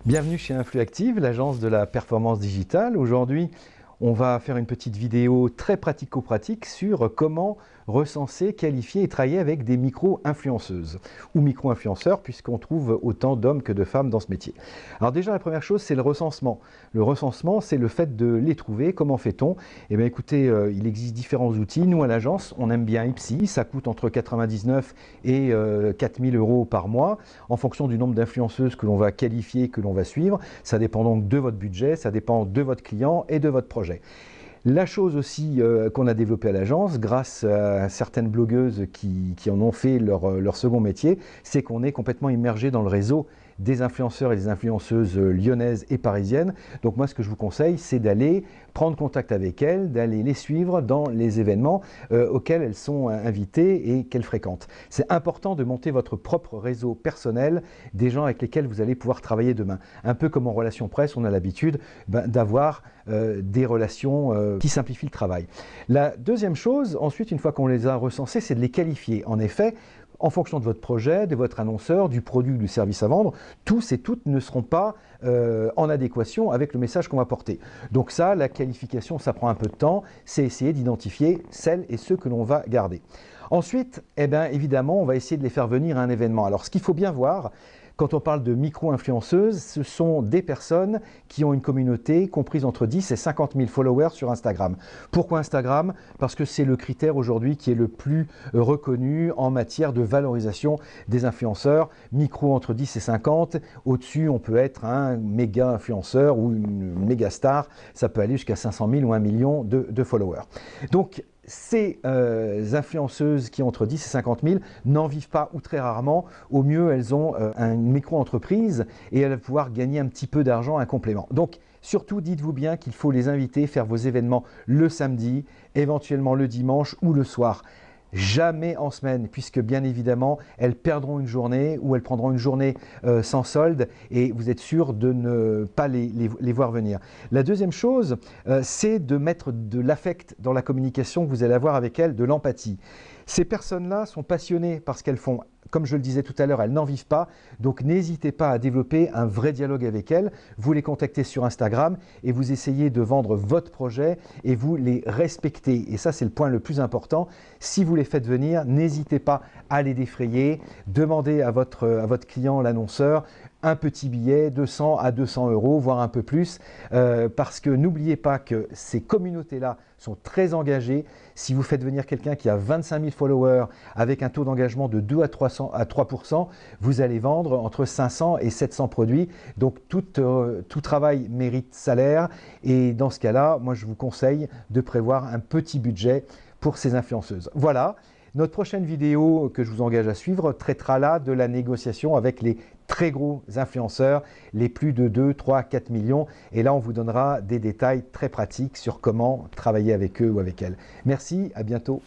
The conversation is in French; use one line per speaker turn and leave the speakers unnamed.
Bienvenue chez InfluActive, l'agence de la performance digitale. Aujourd'hui, on va faire une petite vidéo très pratico-pratique sur comment recenser, qualifier et travailler avec des micro-influenceuses ou micro-influenceurs, puisqu'on trouve autant d'hommes que de femmes dans ce métier. Alors déjà, la première chose, c'est le recensement. Le recensement, c'est le fait de les trouver. Comment fait-on? Eh bien écoutez, il existe différents outils. Nous, à l'agence, on aime bien Ipsi. Ça coûte entre 99 et 4000 € par mois, en fonction du nombre d'influenceuses que l'on va qualifier, que l'on va suivre. Ça dépend donc de votre budget, ça dépend de votre client et de votre projet. La chose aussi qu'on a développée à l'agence, grâce à certaines blogueuses qui en ont fait leur second métier, c'est qu'on est complètement immergé dans le réseau des influenceurs et des influenceuses lyonnaises et parisiennes. Donc moi, ce que je vous conseille, c'est d'aller prendre contact avec elles, d'aller les suivre dans les événements auxquels elles sont invitées et qu'elles fréquentent. C'est important de monter votre propre réseau personnel des gens avec lesquels vous allez pouvoir travailler demain. Un peu comme en relation presse, on a l'habitude d'avoir des relations qui simplifient le travail. La deuxième chose, ensuite, une fois qu'on les a recensés, c'est de les qualifier. En effet, en fonction de votre projet, de votre annonceur, du produit ou du service à vendre, tous et toutes ne seront pas en adéquation avec le message qu'on va porter. Donc ça, la qualification, ça prend un peu de temps, c'est essayer d'identifier celles et ceux que l'on va garder. Ensuite, eh bien, évidemment, on va essayer de les faire venir à un événement. Alors ce qu'il faut bien voir, quand on parle de micro-influenceuses, ce sont des personnes qui ont une communauté comprise entre 10 et 50 000 followers sur Instagram. Pourquoi Instagram? Parce que c'est le critère aujourd'hui qui est le plus reconnu en matière de valorisation des influenceurs. Micro entre 10 et 50, au-dessus on peut être un méga influenceur ou une méga star, ça peut aller jusqu'à 500 000 ou 1 million de followers. Donc, ces influenceuses qui ont entre 10 et 50 000 n'en vivent pas ou très rarement. Au mieux, elles ont une micro-entreprise et elles vont pouvoir gagner un petit peu d'argent, un complément. Donc, surtout, dites-vous bien qu'il faut les inviter, faire vos événements le samedi, éventuellement le dimanche ou le soir. Jamais en semaine, puisque bien évidemment, elles perdront une journée ou elles prendront une journée sans solde et vous êtes sûr de ne pas les voir venir. La deuxième chose, c'est de mettre de l'affect dans la communication que vous allez avoir avec elles, de l'empathie. Ces personnes-là sont passionnées par ce qu'elles font. Comme je le disais tout à l'heure, elles n'en vivent pas, donc n'hésitez pas à développer un vrai dialogue avec elles. Vous les contactez sur Instagram et vous essayez de vendre votre projet et vous les respectez. Et ça, c'est le point le plus important. Si vous les faites venir, n'hésitez pas à les défrayer. Demandez à votre client, l'annonceur, un petit billet, 200 à 200 €, voire un peu plus, parce que n'oubliez pas que ces communautés-là sont très engagées. Si vous faites venir quelqu'un qui a 25 000 followers avec un taux d'engagement de 2 à 3%, vous allez vendre entre 500 et 700 produits. Donc tout travail mérite salaire et dans ce cas-là, moi je vous conseille de prévoir un petit budget pour ces influenceuses. Voilà. Notre prochaine vidéo que je vous engage à suivre traitera là de la négociation avec les très gros influenceurs, les plus de 2, 3, 4 millions. Et là, on vous donnera des détails très pratiques sur comment travailler avec eux ou avec elles. Merci, à bientôt.